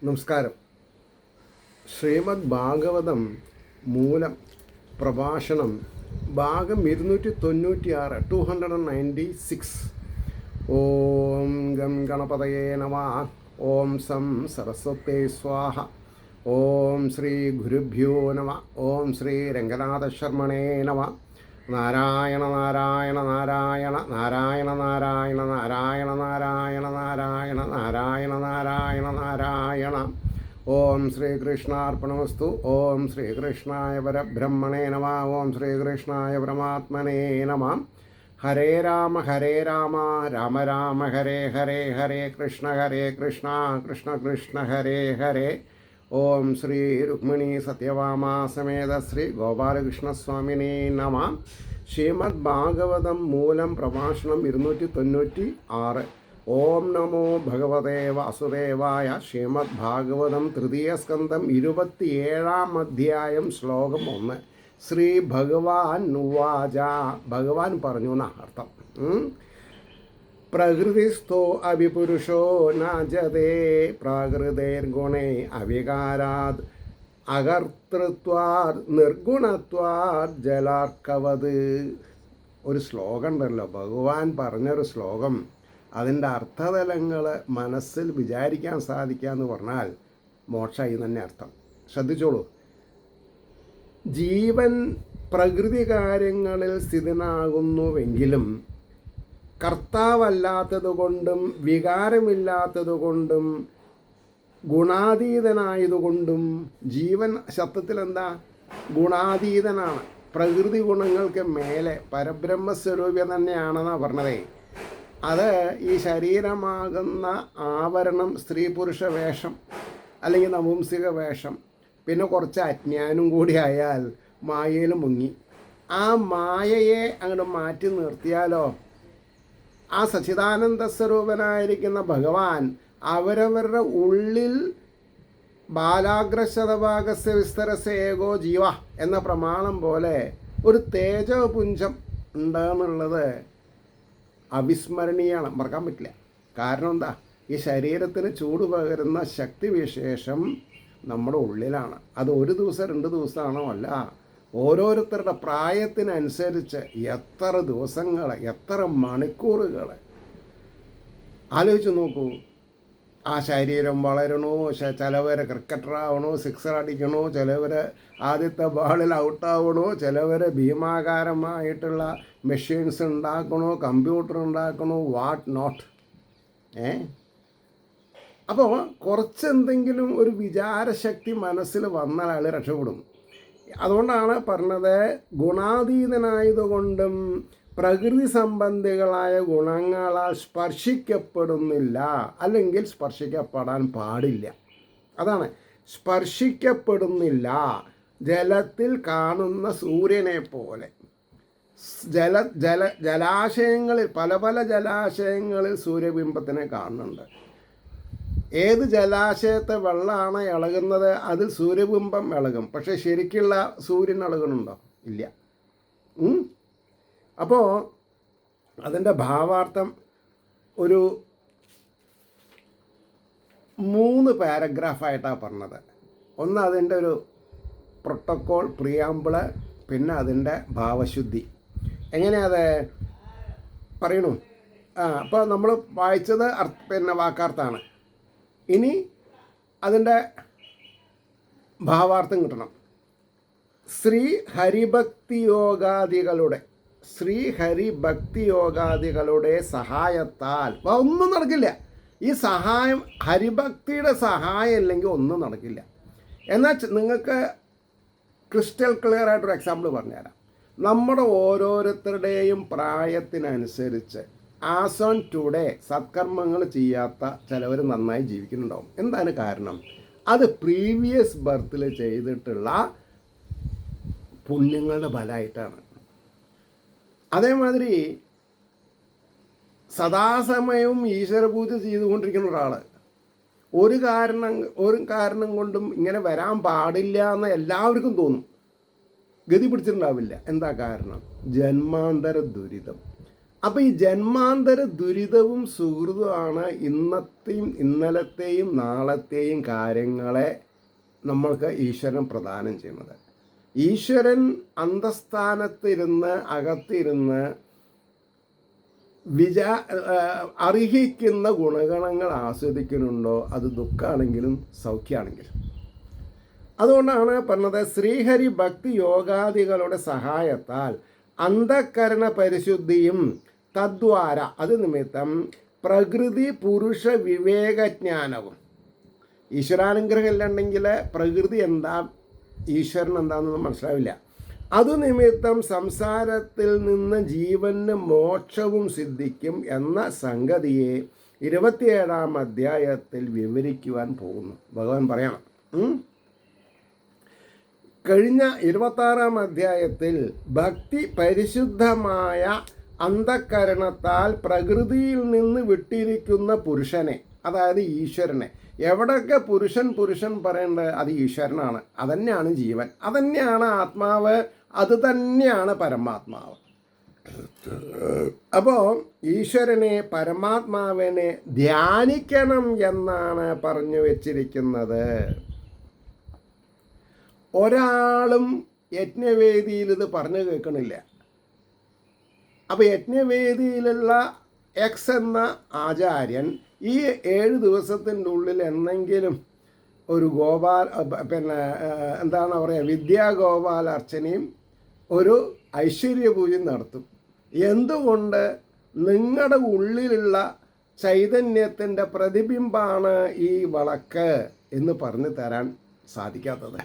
നമസ്കാരം. ശ്രീമദ് ഭാഗവതം മൂലം പ്രഭാഷണം ഭാഗം 296 296. ഓം ഗം ഗണപതയേ നമഃ. ഓം സം സരസ്വതേ സ്വാഹ. ഓം ശ്രീ ഗുരുഭ്യോ നമഃ. ഓം ശ്രീ രംഗനാഥശർമ്മണേ നമഃ. നാരായണ നാരായണ നാരായണ നാരായണ നാരായണ നാരായണ നാരായണ നാരായണ നാരായണ നാരായണ നാരായണ. ഓം ശ്രീകൃഷ്ണാർപ്പണമസ്തു. ഓം ശ്രീകൃഷ്ണായ പരബ്രഹ്മണേ നമഃ. ഓം ശ്രീകൃഷ്ണായ പരമാത്മനേ നമഃ. ഹരേ രാമ രാമ രാമ ഹരേ ഹരേ, ഹരേ കൃഷ്ണ കൃഷ്ണ കൃഷ്ണ ഹരേ ഹരേ. ഓം ശ്രീ രുക്മിണി സത്യഭാമ സമേത ശ്രീ ഗോപാലകൃഷ്ണസ്വാമിനേ നമഃ. ശ്രീമദ് ഭാഗവതം മൂലം പ്രഭാഷണം 296. ഓം നമോ ഭഗവതേ വാസുദേവായ. ശ്രീമദ് ഭാഗവതം തൃതീയ സ്കന്ധം 27-ാം അധ്യായം ശ്ലോകം 1. ശ്രീ ഭഗവാൻ ഉവാച. ഭഗവാൻ പറഞ്ഞു എന്നാ അർത്ഥം. പ്രകൃതിസ്ഥോ അവിപുരുഷോ നാജതേ പ്രാകൃതേർഗുണേ അവികാരാത് അകർത്തൃത്വാത് നിർഗുണത്വാത് ജലാർക്കവത്. ഒരു ശ്ലോകം ഉണ്ടല്ലോ, ഭഗവാൻ പറഞ്ഞൊരു ശ്ലോകം. അതിൻ്റെ അർത്ഥതലങ്ങൾ മനസ്സിൽ വിചാരിക്കാൻ സാധിക്കുക എന്ന് പറഞ്ഞാൽ മോക്ഷമായി തന്നെ അർത്ഥം. ശ്രദ്ധിച്ചോളൂ. ജീവൻ പ്രകൃതി കാര്യങ്ങളിൽ സ്ഥിതനാകുന്നുവെങ്കിലും കർത്താവല്ലാത്തതുകൊണ്ടും വികാരമില്ലാത്തതുകൊണ്ടും ഗുണാതീതനായതുകൊണ്ടും ജീവൻ സത്യത്തിൽ എന്താ? ഗുണാതീതനാണ്. പ്രകൃതി ഗുണങ്ങൾക്ക് മേലെ പരബ്രഹ്മസ്വരൂപ്യം തന്നെയാണെന്നാണ് പറഞ്ഞതേ. അത് ഈ ശരീരമാകുന്ന ആവരണം, സ്ത്രീ പുരുഷ വേഷം അല്ലെങ്കിൽ നപുംസിക വേഷം, പിന്നെ കുറച്ച് അജ്ഞാനം കൂടി ആയാൽ മായയിൽ മുങ്ങി. ആ മായയെ അങ്ങോട്ട് മാറ്റി നിർത്തിയാലോ ആ സച്ചിദാനന്ദ സ്വരൂപനായിരിക്കുന്ന ഭഗവാൻ അവരവരുടെ ഉള്ളിൽ ബാലാഗ്രശതഭാഗസ്യ വിസ്തരസ്യ ഏകോ ജീവ എന്ന പ്രമാണം പോലെ ഒരു തേജോപുഞ്ചം ഉണ്ടെന്നുള്ളത് അവിസ്മരണീയമാണ്, മറക്കാൻ പറ്റില്ല. കാരണം എന്താ? ഈ ശരീരത്തിന് ചൂട് പകരുന്ന ശക്തിവിശേഷം നമ്മുടെ ഉള്ളിലാണ്. അത് ഒരു ദിവസം 2 ദിവസമാണോ അല്ല, ഓരോരുത്തരുടെ പ്രായത്തിനനുസരിച്ച് എത്ര ദിവസങ്ങൾ, എത്ര മണിക്കൂറുകൾ ആലോചിച്ച് നോക്കൂ. ആ ശരീരം വളരണോ, ചിലവർ ക്രിക്കറ്ററാവണോ, സിക്സർ അടിക്കണോ, ചിലവർ ആദ്യത്തെ ബാളിൽ ഔട്ടാവണോ, ചിലവർ ഭീമാകാരമായിട്ടുള്ള മെഷീൻസ് ഉണ്ടാക്കണോ, കമ്പ്യൂട്ടർ ഉണ്ടാക്കണോ, വാട്ട് നോട്ട്. അപ്പോൾ കുറച്ചെന്തെങ്കിലും ഒരു വിചാരശക്തി മനസ്സിൽ വന്നാൽ അയാൾ രക്ഷപ്പെടും. അതുകൊണ്ടാണ് പറഞ്ഞത്, ഗുണാതീതനായതുകൊണ്ടും പ്രകൃതി സംബന്ധികളായ ഗുണങ്ങളാൽ സ്പർശിക്കപ്പെടുന്നില്ല, അല്ലെങ്കിൽ സ്പർശിക്കപ്പെടാൻ പാടില്ല. അതാണ് സ്പർശിക്കപ്പെടുന്നില്ല. ജലത്തിൽ കാണുന്ന സൂര്യനെ പോലെ ജലാശയങ്ങളിൽ പല ജലാശയങ്ങളിൽ സൂര്യബിംബത്തിനെ കാണുന്നുണ്ട്. ഏത് ജലാശയത്തെ വെള്ളമാണ് ഇളകുന്നത് അതിൽ സൂര്യബിംബം ഇളകും. പക്ഷേ ശരിക്കുള്ള സൂര്യൻ ഇളകണുണ്ടോ? ഇല്ല. അപ്പോൾ അതിൻ്റെ ഭാവാർത്ഥം ഒരു 3 പാരഗ്രാഫായിട്ടാണ് പറഞ്ഞത്. ഒന്ന് അതിൻ്റെ ഒരു പ്രോട്ടോക്കോൾ, പ്രിയാമ്പിള്, പിന്നെ അതിൻ്റെ ഭാവശുദ്ധി. എങ്ങനെയത് പറയണു? അപ്പോൾ നമ്മൾ വായിച്ചത് പിന്നെ വാക്കാർത്ഥാണ്. ഇനി അതിൻ്റെ ഭാവാർത്ഥം കിട്ടണം. ശ്രീ ഹരിഭക്തിയോഗാദികളുടെ സഹായത്താൽ ഒന്നും നടക്കില്ല. ഈ സഹായം, ഹരിഭക്തിയുടെ സഹായം ഇല്ലെങ്കിൽ ഒന്നും നടക്കില്ല. എന്നാൽ നിങ്ങൾക്ക് ക്രിസ്റ്റൽ ക്ലിയർ ആയിട്ടൊരു എക്സാമ്പിൾ പറഞ്ഞുതരാം. നമ്മുടെ ഓരോരുത്തരുടെയും പ്രായത്തിനനുസരിച്ച് ആസ് ഓൺ ടുഡേ സത്കർമ്മങ്ങൾ ചെയ്യാത്ത ചിലവർ നന്നായി ജീവിക്കുന്നുണ്ടാവും. എന്താണ് കാരണം? അത് പ്രീവിയസ് ബർത്തിൽ ചെയ്തിട്ടുള്ള പുണ്യങ്ങളുടെ ഫലമായിട്ടാണ്. അതേമാതിരി സദാസമയവും ഈശ്വരപൂജ ചെയ്തുകൊണ്ടിരിക്കുന്ന ഒരാൾ ഒരു കാരണം കൊണ്ടും ഇങ്ങനെ വരാൻ പാടില്ല എന്ന് എല്ലാവർക്കും തോന്നും. ഗതി പിടിച്ചിട്ടുണ്ടാവില്ല. എന്താ കാരണം? ജന്മാന്തര ദുരിതം. അപ്പോൾ ഈ ജന്മാന്തര ദുരിതവും സുഹൃതമാണ് ഇന്നത്തെയും ഇന്നലത്തെയും നാളത്തെയും കാര്യങ്ങളെ നമ്മൾക്ക് ഈശ്വരൻ പ്രദാനം ചെയ്യുന്നത്. ഈശ്വരൻ അന്തസ്ഥാനത്തിരുന്ന് അകത്തിരുന്ന് അർഹിക്കുന്ന ഗുണഗണങ്ങൾ ആസ്വദിക്കുന്നുണ്ടോ, അത് ദുഃഖമാണെങ്കിലും സൗഖ്യമാണെങ്കിലും. അതുകൊണ്ടാണ് പറഞ്ഞത്, ശ്രീഹരി ഭക്തി യോഗാദികളുടെ സഹായത്താൽ അന്ധകരണ പരിശുദ്ധിയും തദ്വാര അത് നിമിത്തം പ്രകൃതി പുരുഷ വിവേകജ്ഞാനവും. ഈശ്വരാനുഗ്രഹം ഇല്ലെങ്കിൽ പ്രകൃതി എന്താ ഈശ്വരൻ എന്താണെന്നൊന്നും മനസ്സിലാവില്ല. അതു നിമിത്തം സംസാരത്തിൽ നിന്ന് ജീവന് മോക്ഷവും സിദ്ധിക്കും എന്ന സംഗതിയെ 27-ാം അധ്യായത്തിൽ വിവരിക്കുവാൻ പോകുന്നു. ഭഗവാൻ പറയണം. കഴിഞ്ഞ 26-ാം അധ്യായത്തിൽ ഭക്തി പരിശുദ്ധമായ അന്ധകരണത്താൽ പ്രകൃതിയിൽ നിന്ന് വിട്ടിരിക്കുന്ന പുരുഷനെ, അതായത് ഈശ്വരനെ, എവിടെയൊക്കെ പുരുഷൻ പറയേണ്ടത് അത് ഈശ്വരനാണ്. അതന്നെയാണ് ജീവൻ, അതന്നെയാണ് ആത്മാവ്, അത് തന്നെയാണ് പരമാത്മാവ്. അപ്പോൾ ഈശ്വരനെ പരമാത്മാവിനെ ധ്യാനിക്കണം എന്നാണ് പറഞ്ഞു വച്ചിരിക്കുന്നത്. ഒരാളും യജ്ഞവേദിയിൽ ഇത് പറഞ്ഞു കേൾക്കണില്ല. അപ്പോൾ യജ്ഞവേദിയിലുള്ള എക്സ് എന്ന ആചാര്യൻ ഈ 7 ദിവസത്തിൻ്റെ ഉള്ളിൽ എന്തെങ്കിലും ഒരു എന്താണ് പറയുക, വിദ്യാഗോപാലർച്ചനയും ഒരു ഐശ്വര്യപൂജയും നടത്തും. എന്തുകൊണ്ട്? നിങ്ങളുടെ ഉള്ളിലുള്ള ചൈതന്യത്തിൻ്റെ പ്രതിബിംബമാണ് ഈ വിളക്ക് എന്ന് പറഞ്ഞു തരാൻ സാധിക്കാത്തത്.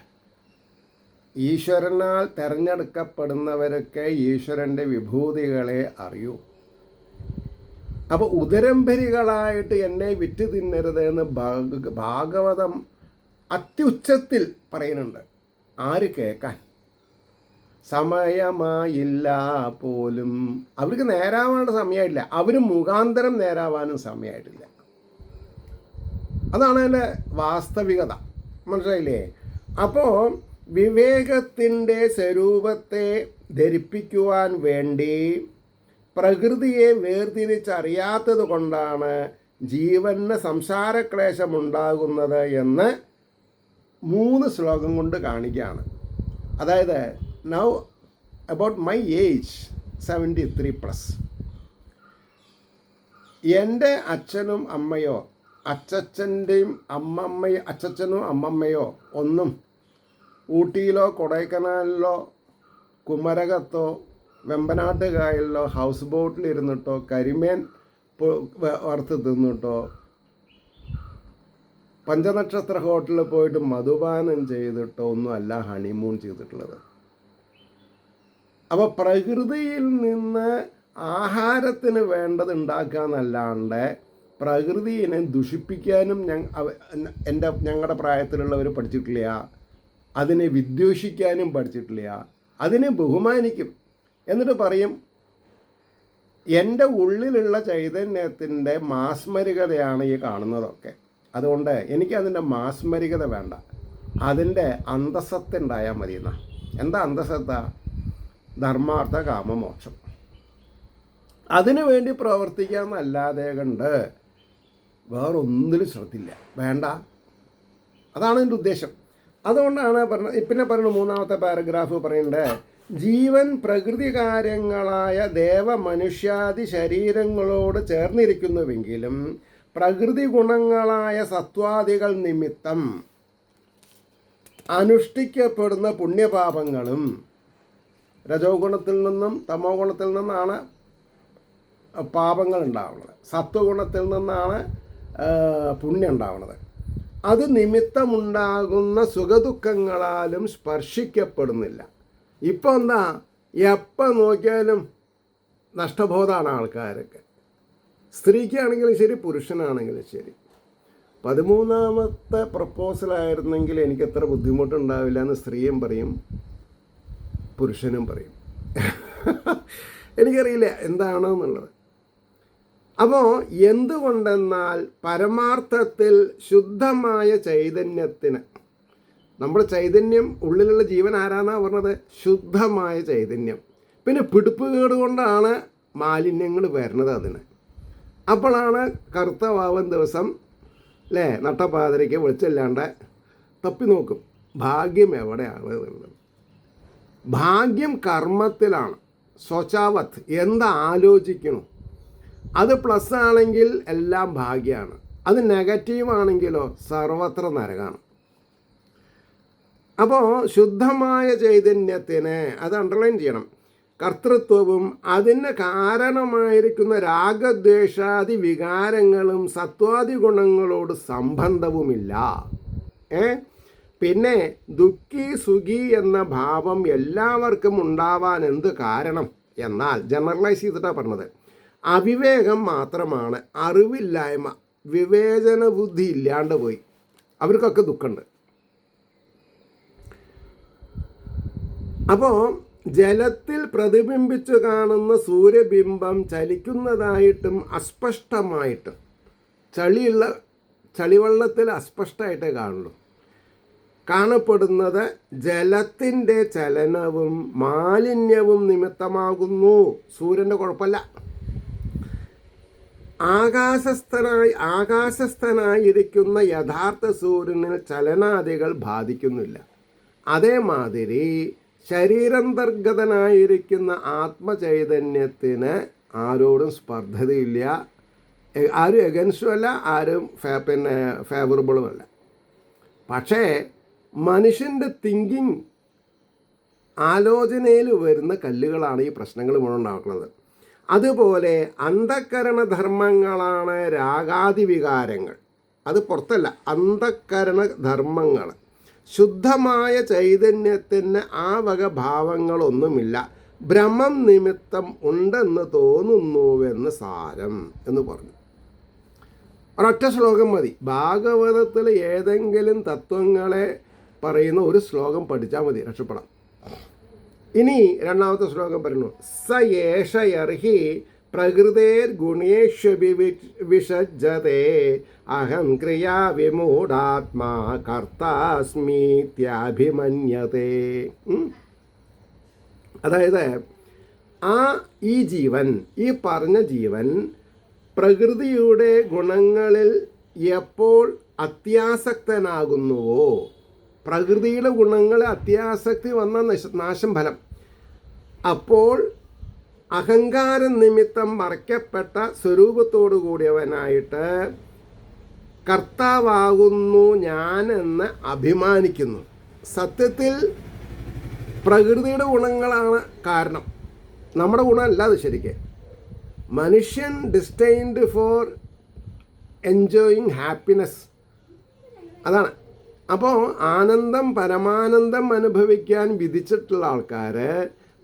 ഈശ്വരനാൽ തിരഞ്ഞെടുക്കപ്പെടുന്നവരൊക്കെ ഈശ്വരൻ്റെ വിഭൂതികളെ അറിയൂ. അപ്പോൾ ഉദരംഭരികളായിട്ട് എന്നെ വിറ്റ് തിന്നരുത് എന്ന് ഭാഗവതം അത്യുച്ചത്തിൽ പറയുന്നുണ്ട്. ആര് കേൾക്കാൻ? സമയമായില്ല പോലും. അവർക്ക് നേരാവാനുള്ള സമയമായിട്ടില്ല, അവർ മുഖാന്തരം നേരാവാനും സമയമായിട്ടില്ല. അതാണ് അതിൻ്റെ വാസ്തവികത. മനസ്സിലായില്ലേ? അപ്പോൾ വിവേകത്തിൻ്റെ സ്വരൂപത്തെ ധരിപ്പിക്കുവാൻ വേണ്ടി പ്രകൃതിയെ വേർതിരിച്ചറിയാത്തത് കൊണ്ടാണ് ജീവന് സംസാരക്ലേശമുണ്ടാകുന്നത് എന്ന് 3 ശ്ലോകം കൊണ്ട് കാണിക്കുകയാണ്. അതായത്, നൗ അബൌട്ട് മൈ ഏജ് 73+. എൻ്റെ അച്ഛനും അമ്മയോ അച്ചച്ചൻ്റെയും അച്ചച്ചനും അമ്മമ്മയോ ഒന്നും ഊട്ടിയിലോ കൊടൈക്കനാലിലോ കുമരകത്തോ വെമ്പനാട്ട് കായലിലോ ഹൗസ് ബോട്ടിലിരുന്നിട്ടോ കരിമേൻ വറുത്ത് തിന്നിട്ടോ പഞ്ചനക്ഷത്ര ഹോട്ടലിൽ പോയിട്ട് മധുപാനം ചെയ്തിട്ടോ ഒന്നും അല്ല ഹണിമൂൺ ചെയ്തിട്ടുള്ളത്. അപ്പോൾ പ്രകൃതിയിൽ നിന്ന് ആഹാരത്തിന് വേണ്ടത് ഉണ്ടാക്കാന്നല്ലാണ്ട് പ്രകൃതിയെ ദുഷിപ്പിക്കാനും ഞങ്ങളുടെ പ്രായത്തിലുള്ളവർ പഠിച്ചിട്ടില്ല. അതിനെ വിദ്വേഷിക്കാനും പഠിച്ചിട്ടില്ല. അതിനെ ബഹുമാനിക്കും. എന്നിട്ട് പറയും, എൻ്റെ ഉള്ളിലുള്ള ചൈതന്യത്തിൻ്റെ മാസ്മരികതയാണ് ഈ കാണുന്നതൊക്കെ. അതുകൊണ്ട് എനിക്കതിൻ്റെ മാസ്മരികത വേണ്ട, അതിൻ്റെ അന്തസത്ത ഉണ്ടായാൽ മതി എന്നാ. എന്താ അന്തസത്ത? ധർമാർത്ഥ കാമമോക്ഷം. അതിനു വേണ്ടി പ്രവർത്തിക്കാമെന്നല്ലാതെ കണ്ട് വേറൊന്നിലും ശ്രദ്ധില്ല, വേണ്ട. അതാണ് എൻ്റെ ഉദ്ദേശം. അതുകൊണ്ടാണ് പിന്നെ പറയുന്നത്, 3-ാമത്തെ പാരഗ്രാഫ് പറയുന്നത്, ജീവൻ പ്രകൃതി കാര്യങ്ങളായ ദേവമനുഷ്യാദി ശരീരങ്ങളോട് ചേർന്നിരിക്കുന്നുവെങ്കിലും പ്രകൃതി ഗുണങ്ങളായ സത്വാദികൾ നിമിത്തം അനുഷ്ഠിക്കപ്പെടുന്ന പുണ്യപാപങ്ങളും, രജോ ഗുണത്തിൽ നിന്നും തമോ ഗുണത്തിൽ നിന്നാണ് പാപങ്ങൾ ഉണ്ടാവുന്നത്, സത്വഗുണത്തിൽ നിന്നാണ് പുണ്യം ഉണ്ടാവുന്നത്. അത് നിമിത്തമുണ്ടാകുന്ന സുഖദുഃഖങ്ങളാലും സ്പർശിക്കപ്പെടുന്നില്ല. ഇപ്പം എന്താ, എപ്പോൾ നോക്കിയാലും നഷ്ടബോധമാണ് ആൾക്കാരൊക്കെ. സ്ത്രീക്കാണെങ്കിലും ശരി, പുരുഷനാണെങ്കിലും ശരി. 13-ാമത്തെ പ്രപ്പോസലായിരുന്നെങ്കിൽ എനിക്ക് എത്ര ബുദ്ധിമുട്ടുണ്ടാവില്ല എന്ന് സ്ത്രീയും പറയും, പുരുഷനും പറയും. എനിക്കറിയില്ല എന്താണെന്നുള്ളത്. അപ്പോൾ എന്തുകൊണ്ടെന്നാൽ പരമാർത്ഥത്തിൽ ശുദ്ധമായ ചൈതന്യത്തിന്, നമ്മുടെ ചൈതന്യം ഉള്ളിലുള്ള ജീവൻ ആരാന്നാ പറഞ്ഞത്? ശുദ്ധമായ ചൈതന്യം. പിന്നെ പിടിപ്പുകേട് കൊണ്ടാണ് മാലിന്യങ്ങൾ വരുന്നത് അതിന്. അപ്പോഴാണ് കറുത്ത വാവൻ ദിവസം അല്ലേ നട്ടപ്പാതിരയ്ക്ക് വെളിച്ചമില്ലാണ്ട് തപ്പി നോക്കും ഭാഗ്യം എവിടെയാണ് എന്നുള്ളത്. ഭാഗ്യം കർമ്മത്തിലാണ്. സ്വചാവത്ത് എന്താ ആലോചിക്കണം, അത് പ്ലസ് ആണെങ്കിൽ എല്ലാം ഭാഗ്യമാണ്, അത് നെഗറ്റീവ് ആണെങ്കിലോ സർവത്ര നരകമാണ്. അപ്പോൾ ശുദ്ധമായ ചൈതന്യത്തിന് അത് അണ്ടർലൈൻ ചെയ്യണം. കർത്തൃത്വവും അതിന് കാരണമായിരിക്കുന്ന രാഗദ്വേഷാദി വികാരങ്ങളും സത്വാദി ഗുണങ്ങളോട് സംബന്ധവുമില്ല. പിന്നെ ദുഃഖി സുഖി എന്ന ഭാവം എല്ലാവർക്കും ഉണ്ടാവാൻ എന്ത് കാരണം എന്നാൽ ജനറലൈസ് ചെയ്തിട്ടാണ് പറഞ്ഞത്. അവിവേകം മാത്രമാണ്, അറിവില്ലായ്മ, വിവേചന ബുദ്ധി ഇല്ലാണ്ട് പോയി. അവർക്കൊക്കെ ദുഃഖമുണ്ട്. അപ്പോൾ ജലത്തിൽ പ്രതിബിംബിച്ചു കാണുന്ന സൂര്യബിംബം ചലിക്കുന്നതായിട്ടും അസ്പഷ്ടമായിട്ടും ചളിവെള്ളത്തിൽ അസ്പഷ്ടമായിട്ടേ കാണുള്ളൂ. കാണപ്പെടുന്നത് ജലത്തിൻ്റെ ചലനവും മാലിന്യവും നിമിത്തമാകുന്നു. സൂര്യൻ്റെ കുഴപ്പമില്ല. ആകാശസ്ഥനായിരിക്കുന്ന യഥാർത്ഥ സൂര്യനിൽ ചലനാദികൾ ബാധിക്കുന്നില്ല. അതേമാതിരി ശരീരാന്തർഗതനായിരിക്കുന്ന ആത്മചൈതന്യത്തിന് ആരോടും സ്പർദ്ധതയില്ല. ആരും എഗൻസ്റ്റും അല്ല, ആരും ഫേവറബിളുമല്ല. പക്ഷേ മനുഷ്യൻ്റെ തിങ്കിങ്, ആലോചനയിൽ വരുന്ന കല്ലുകളാണ് ഈ പ്രശ്നങ്ങൾ മുഴുവൻ ഉണ്ടാക്കുന്നത്. അതുപോലെ അന്ധക്കരണ ധർമ്മങ്ങളാണ് രാഗാദി വികാരങ്ങൾ. അത് പുറത്തല്ല, അന്ധക്കരണ ധർമ്മങ്ങൾ. ശുദ്ധമായ ചൈതന്യത്തിന് ആ വക ഭാവങ്ങളൊന്നുമില്ല. ഭ്രമം നിമിത്തം ഉണ്ടെന്ന് തോന്നുന്നുവെന്ന് സാരം എന്ന് പറഞ്ഞു. ഒരൊറ്റ ശ്ലോകം മതി. ഭാഗവതത്തിൽ ഏതെങ്കിലും തത്വങ്ങളെ പറയുന്ന ഒരു ശ്ലോകം പഠിച്ചാൽ മതി, രക്ഷപ്പെടാം. ഇനി രണ്ടാമത്തെ ശ്ലോകം പറയുന്നു. സ യേഷയർഹി പ്രകൃതേർ ഗുണേഷ്വപി വിഷജ്ജതേ അഹം ക്രിയാ വിമൂഢാത്മാ കർത്താസ്മീത്യഭിമന്യതേ. അതായത് ഈ ജീവൻ, ഈ പറഞ്ഞ ജീവൻ പ്രകൃതിയുടെ ഗുണങ്ങളിൽ എപ്പോൾ അത്യാസക്തനാകുന്നുവോ, പ്രകൃതിയുടെ ഗുണങ്ങൾ അത്യാസക്തി വന്ന നാശം ഫലം, അപ്പോൾ അഹങ്കാര നിമിത്തം മറയ്ക്കപ്പെട്ട സ്വരൂപത്തോടു കൂടിയവനായിട്ട് കർത്താവാകുന്നു ഞാനെന്ന് അഭിമാനിക്കുന്നു. സത്യത്തിൽ പ്രകൃതിയുടെ ഗുണങ്ങളാണ് കാരണം, നമ്മുടെ ഗുണമല്ല അത്. ശരിക്കും മനുഷ്യൻ ഡിസ്റ്റൈൻഡ് ഫോർ എൻജോയിങ് ഹാപ്പിനെസ്, അതാണ്. അപ്പോൾ ആനന്ദം, പരമാനന്ദം അനുഭവിക്കാൻ വിധിച്ചിട്ടുള്ള ആൾക്കാർ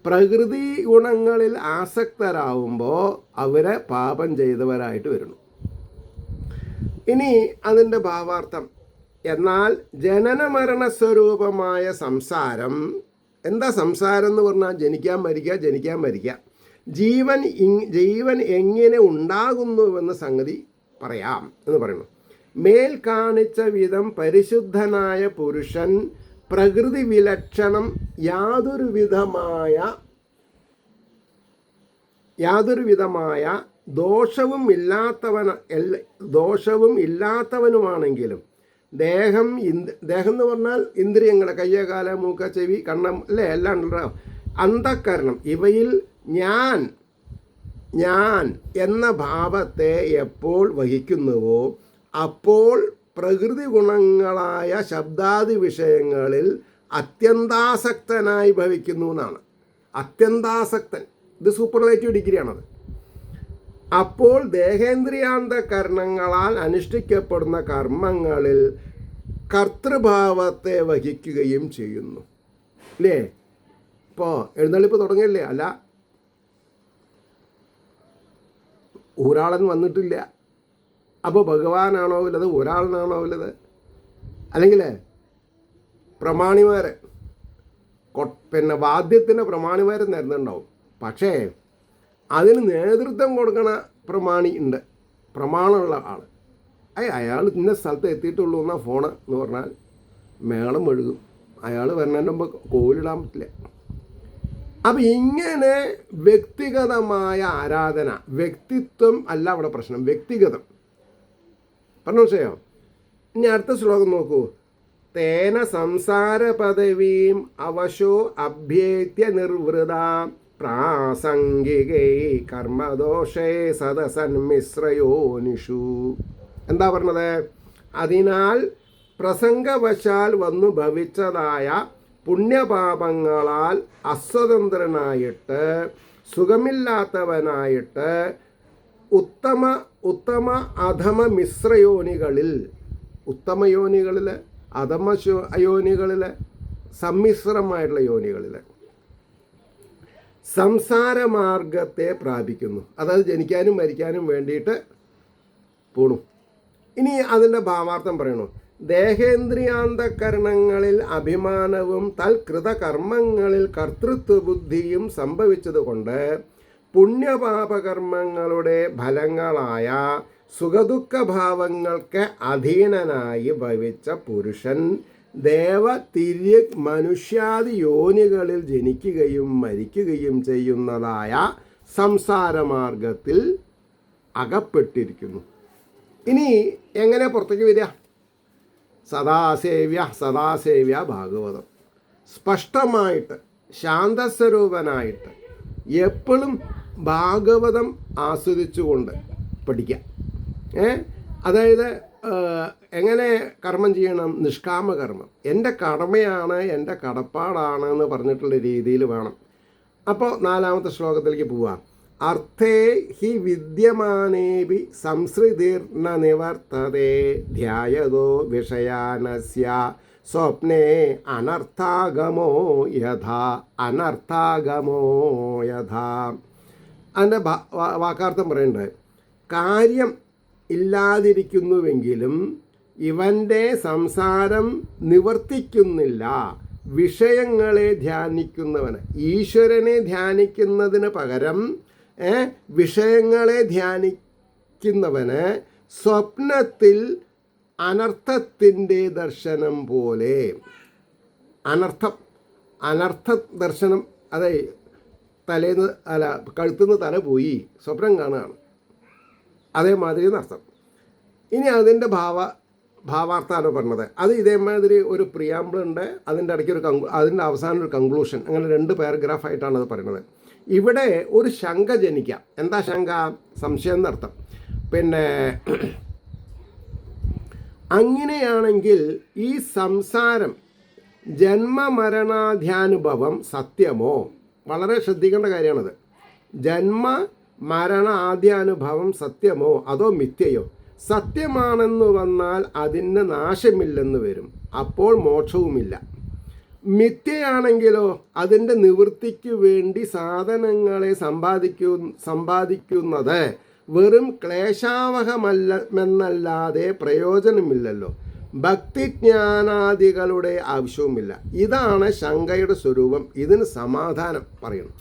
പ്രകൃതി ഗുണങ്ങളിൽ ആസക്തരാകുമ്പോൾ അവരെ പാപം ചെയ്തവരായിട്ട് വരുന്നു. ഇനി അതിൻ്റെ ഭാവാർത്ഥം. എന്നാൽ ജനന മരണ സ്വരൂപമായ സംസാരം, എന്താ സംസാരം എന്ന് പറഞ്ഞാൽ ജനിക്കാൻ മരിക്കുക, ജനിക്കാൻ മരിക്കുക. ജീവൻ എങ്ങനെ ഉണ്ടാകുന്നുവെന്ന സംഗതി പറയാം എന്ന് പറയുന്നു. മേൽ കാണിച്ച വിധം പരിശുദ്ധനായ പുരുഷൻ പ്രകൃതി വിലക്ഷണം യാതൊരു വിധമായ ദോഷവും ഇല്ലാത്തവനുമാണെങ്കിലും ദേഹം എന്ന് പറഞ്ഞാൽ ഇന്ദ്രിയങ്ങളെ, കയ്യ, കാല, മൂക്ക, ചെവി, കണ്ണം അല്ലേ, എല്ലാം ഉണ്ടോ. അന്ധക്കരണം ഇവയിൽ ഞാൻ എന്ന ഭാവത്തെ എപ്പോൾ വഹിക്കുന്നുവോ അപ്പോൾ പ്രകൃതി ഗുണങ്ങളായ ശബ്ദാദി വിഷയങ്ങളിൽ അത്യന്താസക്തനായി ഭവിക്കുന്നു എന്നാണ്. അത്യന്താസക്തൻ, ഇത് സൂപ്പർലേറ്റീവ് ഡിഗ്രിയാണത്. അപ്പോൾ ദേഹേന്ദ്രിയാന്തകരണങ്ങളാൽ അനുഷ്ഠിക്കപ്പെടുന്ന കർമ്മങ്ങളിൽ കർത്തൃഭാവത്തെ വഹിക്കുകയും ചെയ്യുന്നു. അല്ലേ? ഇപ്പോൾ എഴുന്നള്ളിപ്പ് തുടങ്ങിയില്ലേ? അല്ല, ഊരാളൻ വന്നിട്ടില്ല. അപ്പോൾ ഭഗവാനാണോ ഉള്ളത്, ഒരാളിനാണോ ഉള്ളത്? അല്ലെങ്കിൽ പ്രമാണിമാർ, വാദ്യത്തിൻ്റെ പ്രമാണിമാർ നിരന്നുണ്ടാവും. പക്ഷേ അതിന് നേതൃത്വം കൊടുക്കണ പ്രമാണി ഉണ്ട്, പ്രമാണമുള്ള ആൾ. അയാൾ ഇന്ന സ്ഥലത്ത് എത്തിയിട്ടുള്ളൂ എന്നാ ഫോണ് എന്ന് പറഞ്ഞാൽ മേളം മെഴുകും. അയാൾ വരണതിൻ്റെ മുമ്പ് കോലിടാൻ പറ്റില്ല. അപ്പം ഇങ്ങനെ വ്യക്തിഗതമായ ആരാധന, വ്യക്തിത്വം അല്ല അവിടെ പ്രശ്നം, വ്യക്തിഗതം. പറഞ്ഞു ചെയ്യാം. ഇനി അടുത്ത ശ്ലോകം നോക്കൂ. തേന സംസാര പദവീം അവശോ അഭ്യേത്യ നിർവൃത പ്രാസംഗികൈ കർമ്മദോഷേ സദസന്മിശ്രയോനിഷു. എന്താ പറഞ്ഞത്? അതിനാൽ പ്രസംഗവശാൽ വന്നു ഭവിച്ചതായ പുണ്യപാപങ്ങളാൽ അസ്വതന്ത്രനായിട്ട് സുഖമില്ലാത്തവനായിട്ട് ഉത്തമ അധമ മിശ്രയോനികളിൽ, ഉത്തമയോനികളിൽ, അധമ യോനികളിൽ, സമ്മിശ്രമായിട്ടുള്ള യോനികളിൽ സംസാരമാർഗത്തെ പ്രാപിക്കുന്നു. അതായത് ജനിക്കാനും മരിക്കാനും വേണ്ടിയിട്ട് പോണു. ഇനി അതിൻ്റെ ഭാവാർത്ഥം പറയണു. ദേഹേന്ദ്രിയാന്തകരണങ്ങളിൽ അഭിമാനവും തൽകൃതകർമ്മങ്ങളിൽ കർത്തൃത്വ ബുദ്ധിയും സംഭവിച്ചതുകൊണ്ട് പുണ്യപാപകർമ്മങ്ങളുടെ ഫലങ്ങളായ സുഖദുഃഖഭാവങ്ങൾക്ക് അധീനനായി ഭവിച്ച പുരുഷൻ ദേവതിര്യ മനുഷ്യാദി യോനികളിൽ ജനിക്കുകയും മരിക്കുകയും ചെയ്യുന്നതായ സംസാരമാർഗത്തിൽ അകപ്പെട്ടിരിക്കുന്നു. ഇനി എങ്ങനെ പുറത്തേക്ക് വരിക? സദാസേവ്യ ഭാഗവതം. സ്പഷ്ടമായിട്ട് ശാന്തസ്വരൂപനായിട്ട് എപ്പോഴും ഭാഗവതം ആസ്വദിച്ചുകൊണ്ട് പഠിക്കുക. അതായത് എങ്ങനെ കർമ്മം ചെയ്യണം? നിഷ്കാമ കർമ്മം. എൻ്റെ കടമയാണ്, എൻ്റെ കടപ്പാടാണ് എന്ന് പറഞ്ഞിട്ടുള്ള രീതിയിൽ വേണം. അപ്പോൾ 4ാമത്തെ ശ്ലോകത്തിലേക്ക് പോവാം. അർത്ഥേ ഹി വിദ്യമാനേപി സംസൃതിർന നിവർത്തതേ ധ്യായതോ വിഷയാനസ്യ സ്വപ്നേ അനർത്ഥാഗമോ യഥാ. അതിൻ്റെ വാക്കാർത്ഥം പറയേണ്ടത്, കാര്യം ഇല്ലാതിരിക്കുന്നുവെങ്കിലും ഇവൻ്റെ സംസാരം നിവർത്തിക്കുന്നില്ല. വിഷയങ്ങളെ ധ്യാനിക്കുന്നവന്, ഈശ്വരനെ ധ്യാനിക്കുന്നതിന് പകരം വിഷയങ്ങളെ ധ്യാനിക്കുന്നവന് സ്വപ്നത്തിൽ അനർത്ഥത്തിൻ്റെ ദർശനം പോലെ. അനർത്ഥ ദർശനം, അതായത് കഴുത്തുനിന്ന് തല പോയി സ്വപ്നം കാണുകയാണ്, അതേമാതിരി എന്നർത്ഥം. ഇനി അതിൻ്റെ ഭാവാർത്ഥാണ് പറഞ്ഞത്. അത് ഇതേമാതിരി ഒരു പ്രിയാമ്പിളുണ്ട്, അതിൻ്റെ ഇടയ്ക്ക് അതിൻ്റെ അവസാനം ഒരു കൺക്ലൂഷൻ, അങ്ങനെ 2 പാരഗ്രാഫായിട്ടാണ് അത് പറയുന്നത്. ഇവിടെ ഒരു ശങ്ക ജനിക്കാം. എന്താ ശങ്ക? സംശയം എന്നർത്ഥം. പിന്നെ അങ്ങനെയാണെങ്കിൽ ഈ സംസാരം ജന്മമരണാധ്യാനുഭവം സത്യമോ? വളരെ ശ്രദ്ധിക്കേണ്ട കാര്യമാണത്. ജന്മമരണാദ്യാനുഭവം സത്യമോ അതോ മിഥ്യയോ? സത്യമാണെന്ന് വന്നാൽ അതിന് നാശമില്ലെന്ന് വരും, അപ്പോൾ മോക്ഷവുമില്ല. മിഥ്യയാണെങ്കിലോ അതിൻ്റെ നിവൃത്തിക്ക് വേണ്ടി സാധനങ്ങളെ സമ്പാദിക്കുന്നത് വെറും ക്ലേശാവഹമല്ലെന്നല്ലാതെ പ്രയോജനമില്ലല്ലോ. ഭക്തിജ്ഞാനാദികളുടെ ആവശ്യവുമില്ല. ഇതാണ് ശങ്കയുടെ സ്വരൂപം. ഇതിന് സമാധാനം പറയണം.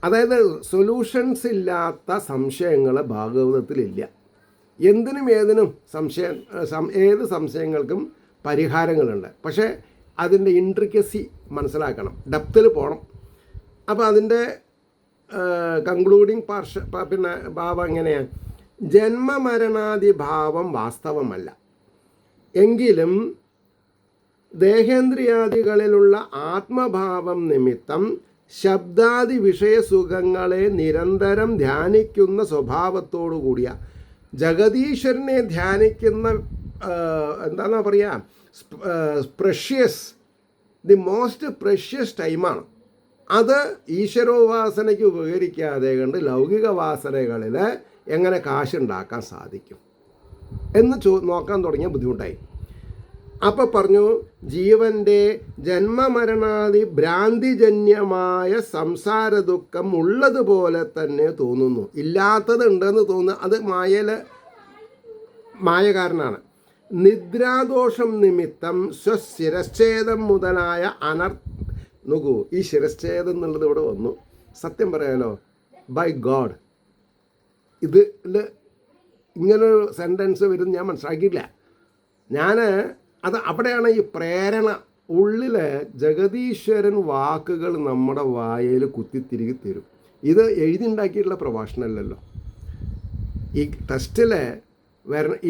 അതായത് സൊല്യൂഷൻസ് ഇല്ലാത്ത സംശയങ്ങൾ ഭാഗവതത്തിലില്ല. എന്തിനും ഏതിനും ഏത് സംശയങ്ങൾക്കും പരിഹാരങ്ങളുണ്ട്. പക്ഷേ അതിൻ്റെ ഇൻട്രിക്കസി മനസ്സിലാക്കണം, ഡെപ്തിൽ പോകണം. അപ്പോൾ അതിൻ്റെ കൺക്ലൂഡിങ് ഭാവം എങ്ങനെയാണ്? ജന്മമരണാദി ഭാവം വാസ്തവമല്ല, എങ്കിലും ദേഹേന്ദ്രിയാദികളിലുള്ള ആത്മഭാവം നിമിത്തം ശബ്ദാദി വിഷയസുഖങ്ങളെ നിരന്തരം ധ്യാനിക്കുന്ന സ്വഭാവത്തോടു കൂടിയ ജഗദീശ്വരനെ ധ്യാനിക്കുന്ന എന്താണെന്നാ പറയുക, ദി മോസ്റ്റ് പ്രഷ്യസ് ടൈമാണ്. അത് ഈശ്വരോപാസനയ്ക്ക് ഉപകരിക്കാതെ കണ്ട് ലൗകിക വാസനകളിൽ എങ്ങനെ കാശുണ്ടാക്കാൻ സാധിക്കും എന്ന് നോക്കാൻ തുടങ്ങിയ ബുദ്ധിമുട്ടായി. അപ്പോൾ പറഞ്ഞു, ജീവൻ്റെ ജന്മമരണാദി ഭ്രാന്തിജന്യമായ സംസാര ദുഃഖം ഉള്ളതുപോലെ തന്നെ തോന്നുന്നു. ഇല്ലാത്തത് ഉണ്ടെന്ന് തോന്നുന്നു. അത് മായകാരനാണ്. നിദ്രാദോഷം നിമിത്തം സ്വശിരശ്ഛേദം മുതലായ നോക്കൂ, ഈ ശിരശ്ഛേദം എന്നുള്ളത് ഇവിടെ വന്നു. സത്യം പറയാലോ, ബൈ ഗോഡ്, ഇതിൽ ഇങ്ങനൊരു സെൻറ്റൻസ് വരും ഞാൻ മനസ്സിലാക്കിയില്ല. അവിടെയാണ് ഈ പ്രേരണ ഉള്ളിലെ ജഗദീശ്വരൻ വാക്കുകൾ നമ്മുടെ വായയിൽ കുത്തിത്തിരികി തരും. ഇത് എഴുതിണ്ടാക്കിയിട്ടുള്ള പ്രഭാഷണമല്ലല്ലോ. ഈ ടെസ്റ്റിൽ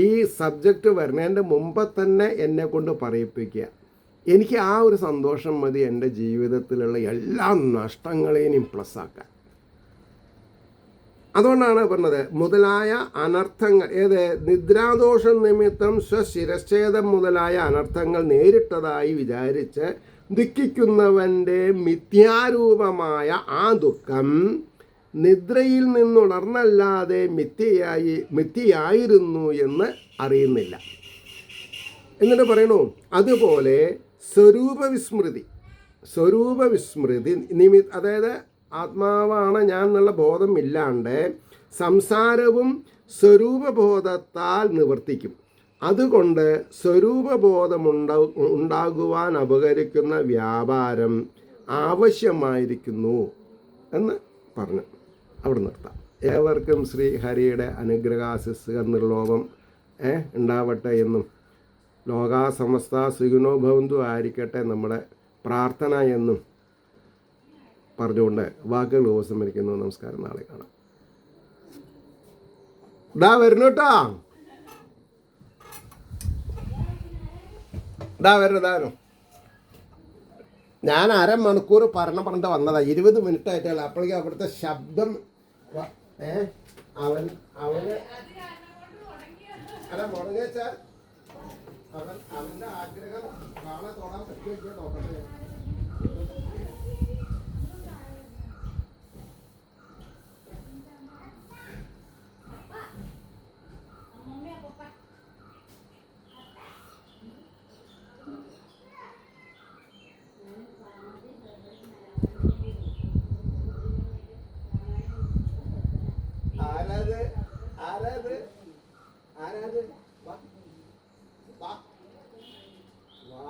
ഈ സബ്ജക്റ്റ് വരുന്നതിൻ്റെ മുമ്പ് തന്നെ എന്നെ കൊണ്ട് പറയിപ്പിക്കുക. എനിക്ക് ആ ഒരു സന്തോഷം മതി എൻ്റെ ജീവിതത്തിലുള്ള എല്ലാ നഷ്ടങ്ങളെയും പ്ലസ്സാക്കാൻ. അതുകൊണ്ടാണ് പറഞ്ഞത് മുതലായ അനർത്ഥങ്ങൾ, നിദ്രാദോഷം നിമിത്തം സ്വശിരച്ഛേദം മുതലായ അനർത്ഥങ്ങൾ നേരിട്ടതായി വിചാരിച്ച് ദുഃഖിക്കുന്നവൻ്റെ മിഥ്യാരൂപമായ ആ ദുഃഖം നിദ്രയിൽ നിന്നുണർന്നല്ലാതെ മിഥ്യയായിരുന്നു എന്ന് അറിയുന്നില്ല. എന്നിട്ട് പറയണു, അതുപോലെ സ്വരൂപവിസ്മൃതി അതായത് ആത്മാവാണ് ഞാൻ എന്നുള്ള ബോധം ഇല്ലാണ്ട് സംസാരവും സ്വരൂപബോധത്താൽ നിവർത്തിക്കും. അതുകൊണ്ട് സ്വരൂപബോധമുണ്ടാകുവാൻ അപകരിക്കുന്ന വ്യാപാരം ആവശ്യമായിരിക്കുന്നു എന്ന് പറഞ്ഞു അവിടെ നിർത്താം. ഏവർക്കും ശ്രീ ഹരിയുടെ അനുഗ്രഹാശിസ്സുകൾ നിർലോഭം ഉണ്ടാവട്ടെ എന്നും ലോകാ സമസ്ത സുഖിനോ ഭവന്തു ആയിരിക്കട്ടെ നമ്മുടെ പ്രാർത്ഥന എന്നും പറഞ്ഞുകൊണ്ട് വാക്കുകൾ ഉപസംഹരിക്കുന്നു. നമസ്കാരം. നാളെ കാണാം. വരുന്നു കേട്ടോ. വരണം. ഞാൻ അരമണിക്കൂർ പറഞ്ഞിട്ട് വന്നതാ. 20 മിനിറ്റ് ആയിട്ടല്ല. അപ്പോഴേക്കും അവിടുത്തെ ശബ്ദം അവന് അല്ല മുടങ്ങിച്ചാൽ അവൻ്റെ ആഗ്രഹം കാണാൻ തൊടാൻ പറ്റുമോ നോക്കട്ടെ. ആരാത് വാ വാ വാ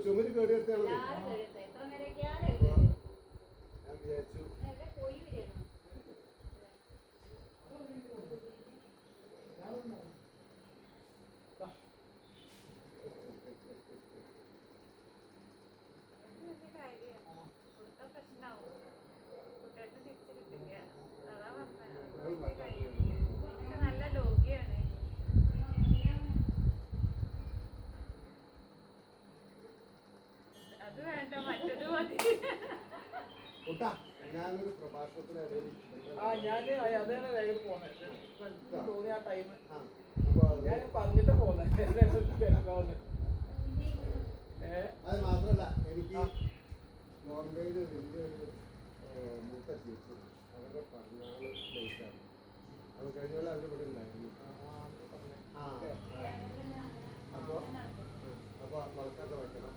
ചുമര് കേടിയെടുത്താണ് ഞാൻ വിചാരിച്ചു. നല്ല ലോകിയാണ്. അത് വേണ്ട, മറ്റത് മതി. ഞാനൊരു പ്രഭാഷണത്തിനിടയിൽ ഞാന് അതന്നെ വേഗം പോന്നെ തോന്നിയ ആ ടൈം ഞാൻ പറഞ്ഞിട്ട് പോന്നെ. അത് മാത്രല്ല, എനിക്ക് നോർവേയിൽ വലിയൊരു മൂത്ത ചേച്ചി അവരുടെ പറഞ്ഞാള് പ്ലേസാണ്. അത് കഴിഞ്ഞ പോലെ അവർ ഇവിടെ ഉണ്ടായിരുന്നു. അപ്പോൾ വളർത്താതെ വയ്ക്കണം.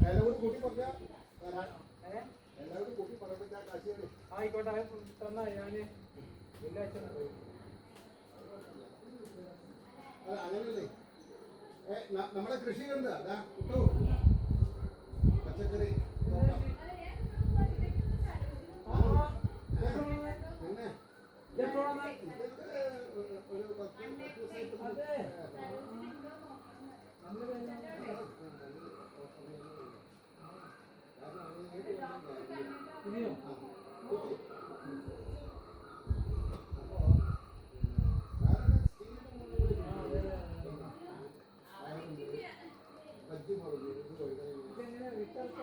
എല്ലാവരും കൂട്ടി പറഞ്ഞാൽ എല്ലാവരും കൂട്ടി പറയുമ്പോൾ കാശിയാണ്. ആയിക്കോട്ടെ, തന്നാ ഞാന് വലിയ അച്ഛനെ അങ്ങനെയല്ലേ നമ്മുടെ കൃഷി കണ്ട കിട്ടോ പച്ചക്കറി പിന്നെ ഒരു 10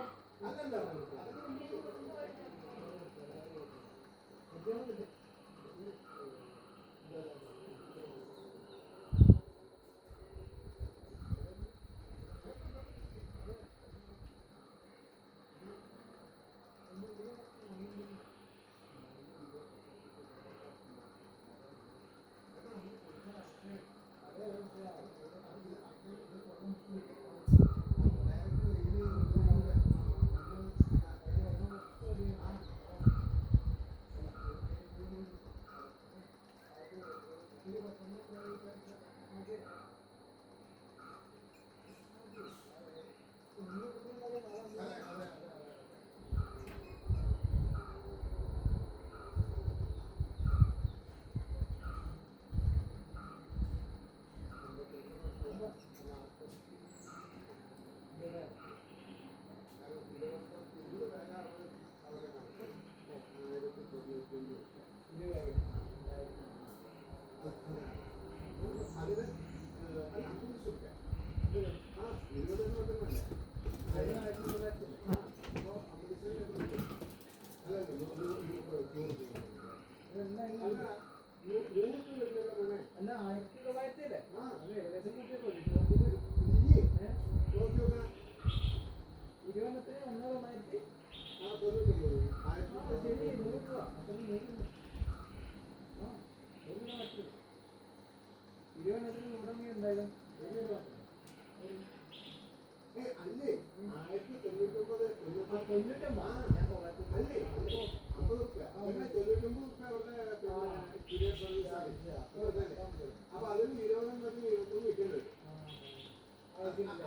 അപ്പൊ അതിന് 20 വിൽക്കുന്നുണ്ട്.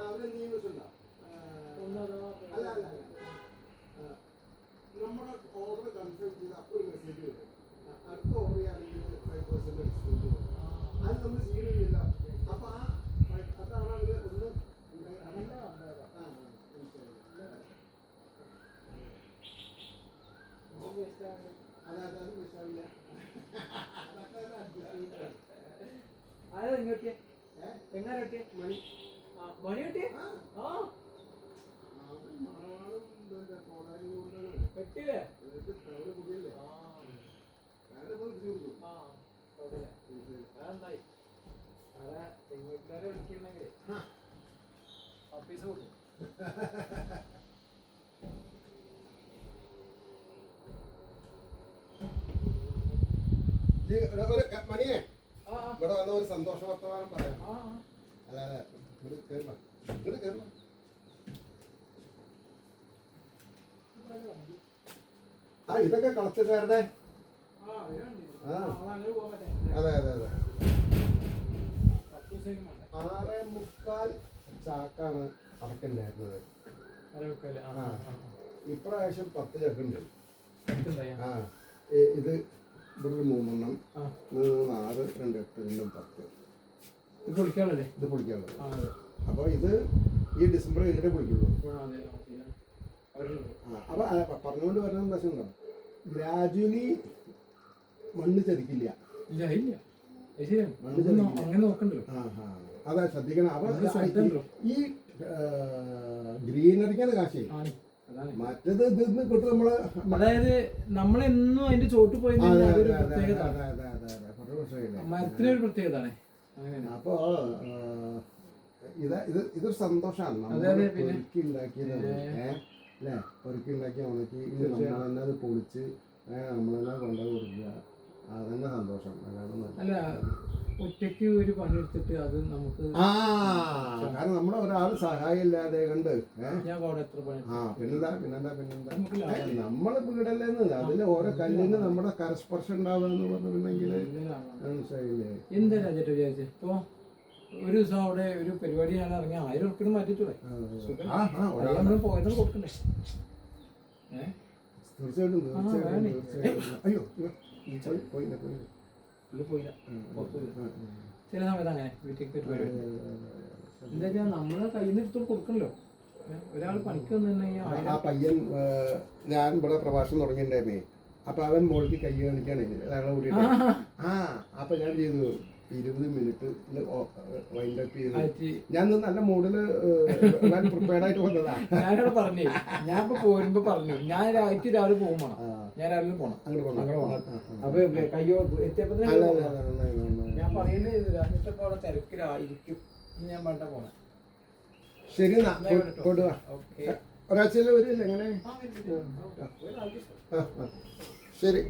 അവരെന്ത് ചെയ്യുന്നുണ്ടോ? അല്ല നമ്മുടെ ഓർഡർ കൺഫേം ചെയ്ത് അപ്പോൾ ഒരു മെസ്സേജ് വരും. അടുത്ത ഓർഡർ ചെയ്യുകയാണെങ്കിൽ 5% ഡിസ്കൗണ്ട് വരും. അത് നമ്മൾ ചെയ്യുന്നില്ല. അപ്പൊ അതാണ് അവര് ഒന്ന് അതാണ് വിഷയമില്ല. ആരാ ഇങ്ങോട്ടിയ എങ്ങനെ കിട്ടിയ മണി മണി കിട്ടിയ കെട്ടില്ലേ അതെന്തായി അതെ തെങ്ങൂട്ടുകാരെ വിളിക്കുന്നെങ്കിൽ ഓഫീസ് കൊടുക്കും. മണിയെ ഇവിടെ വന്ന ഒരു സന്തോഷ വർത്തമാനം പറയാം. അല്ല ഇവിടെ കേരള ഇവിടെ കേരള ഇതൊക്കെ കളക്ടർക്കാരുടെ ആ അവരുണ്ട് ആ. അങ്ങനെ പോകാൻ പറ്റേ അതെ അതെ അതെ 10 ദിവസത്തേക്ക് വേണ്ട 6.25 ചാക്കാണ് അടക്കുണ്ടായിരുന്നത്. അരവെക്കല്ലേ ആ. ഇപ്രാവശ്യം 10 ചക്കുണ്ട്. ആ ഇത് ഇവിടെ 3 ആ 3, 6, 2, 8, 2, 10 ഇത് പൊളിക്കാനുള്ളതല്ലേ ഇത് പൊളിക്കാനുള്ളത്. ആ അതെ അപ്പോൾ ഇത് ഈ ഡിസംബർ കഴിഞ്ഞിട്ടേ പൊളിക്കുള്ളൂ. അതെ അവരുണ്ട് അപ്പോൾ പറഞ്ഞുകൊണ്ട് വരുന്നത് എന്താ വെച്ചാൽ ഗ്രാജുവലി മണ്ണ് ചതിക്കില്ല. ഇല്ല ഇല്ല അത് ശരിയാണ് അങ്ങനെ നോക്കണ്ടല്ലോ അതാ ശ്രദ്ധിക്കണം. അത് അപ്പോൾ ശ്രദ്ധയുണ്ടല്ലോ. ഈ ഗ്രീനറിക്കാണ് കാശ്. ആണ് അതാണ് മറ്റേത് ഇതിന്ന് കിട്ടും നമ്മള്. അതായത് നമ്മളെന്നും അതിന്റെ ചോട്ട് പോയി അതെ, അതെ, അതൊരു അതെ, അതെ, പ്രത്യേകത അതെ, അതെ, അതെ, അതെ. കുറേ പ്രശ്നമില്ല. മരത്തിനൊരു പ്രത്യേകത ആണ് അങ്ങനെയാണ്. അപ്പോ ഇതൊരു സന്തോഷമാണ് അതെ, നമ്മൾ അതെ, പിന്നെ. ഒരുക്കി ഉണ്ടാക്കിയത് അല്ലേ? ഒരുക്കി ഉണ്ടാക്കി ഉണക്കി ഇനി നമ്മൾ തന്നെ അത് പൊളിച്ച് നമ്മൾ തന്നെ കൊണ്ടുപോയി കൊടുക്കുക. അതന്നെ സന്തോഷം. അല്ല ഒറ്റയ്ക്ക് ഒരു പണിയെടുത്തിട്ട് അത് നമുക്ക് കാരണം നമ്മുടെ ഒരാൾ സഹായം ഇല്ലാതെ കണ്ട് ഞാൻ അവിടെ എത്ര പണി പിന്നെന്താ നമ്മള് വീടല്ലേന്ന് അതിൽ ഓരോ കല്ലിന് നമ്മുടെ കരസ്പർശം ഉണ്ടാവുക എന്ന് പറഞ്ഞിട്ടുണ്ടെങ്കിൽ മനസ്സിലായില്ലേ? എന്താ രാജേട്ട് വിചാരിച്ചത് ഇപ്പൊ ഒരു ദിവസം അവിടെ ഒരു പരിപാടി ഞാൻ ഇറങ്ങി 1000 ഉറുപ്പിക മാറ്റിട്ടൂടെ നമ്മൾ പോയത് കൊടുക്കണ്ടേ തീർച്ചയായിട്ടും വേണേ. അയ്യോ പോയില്ല ഇത് പോയില്ല പുറത്തുപോയില്ല ചില സമയത്ത് അങ്ങനെ വീട്ടിലേക്ക് ഒരു പരിപാടി എന്താ വെച്ചാൽ നമ്മളെ കയ്യിൽ നിന്ന് എടുത്തോണ്ട് കൊടുക്കണല്ലോ ഒരാൾ പണിക്ക് വന്നിട്ടുണ്ടെങ്കിൽ ആ പയ്യൻ ഞാൻ ഇവിടെ പ്രഭാഷണം തുടങ്ങിയിട്ടുണ്ടായിരുന്നേ. അപ്പൊ അവൻ മോൾക്ക് കൈ കാണിക്കാണ് ഒരാളെ കൂടിയിട്ട്. അപ്പൊ ഞാൻ ചെയ്തു 20 മിനിറ്റ് വൈൻഡ് അപ്പ് ചെയ്തു. ഞാൻ നല്ല മൂഡില് പ്രിപ്പയർഡ് ആയിട്ട് വന്നതാ. ഞാനവിടെ പറഞ്ഞേ ഞാൻ ഇപ്പൊ പോരുമ്പോ പറഞ്ഞു ഞാൻ രാവിലെ പോകുമ്പോ ഞാൻ രാവിലെ പോണം അങ്ങോട്ട് പോകണം. അപ്പൊ കയ്യോ എത്തിയപ്പോ ഞാൻ പറയുന്നത് രാജ്യത്തൊക്കെ അവിടെ തിരക്കിലായിരിക്കും ഞാൻ വേണ്ട പോണേ. ശരി എന്നാ കൊണ്ടുപോവാ. ഒരാഴ്ചയിൽ വരില്ല എങ്ങനെ? ശരി.